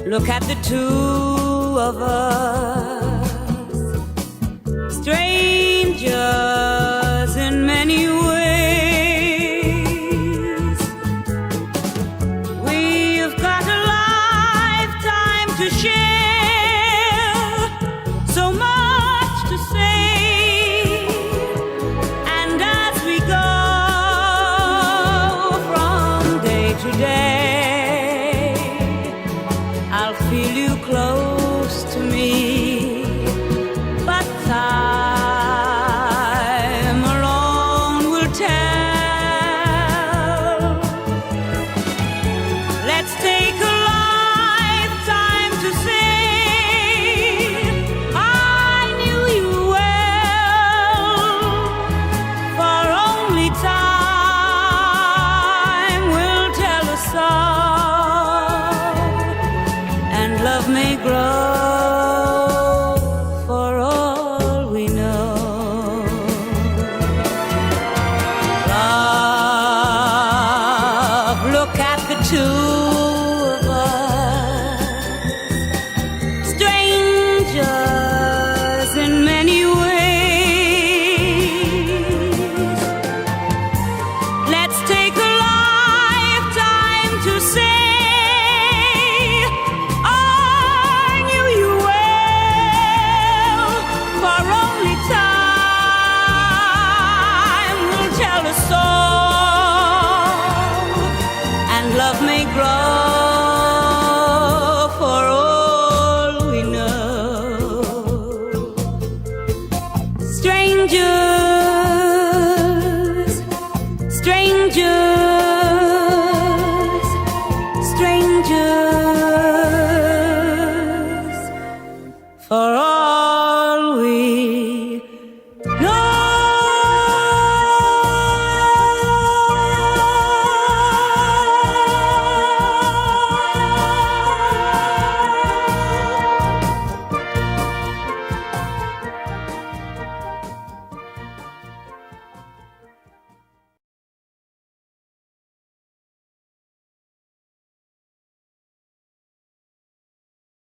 Look at the two of us, strangers in many ways. We've got a lifetime to share, so much to say. And as we go from day to day, I'll feel you close to me, but time alone will tell. Let's take a lifetime to say I knew you well, for only time will tell us all. Love may grow for all we know. Love, look at the two of us, strangers in many ways. Let's take a lifetime to say love may grow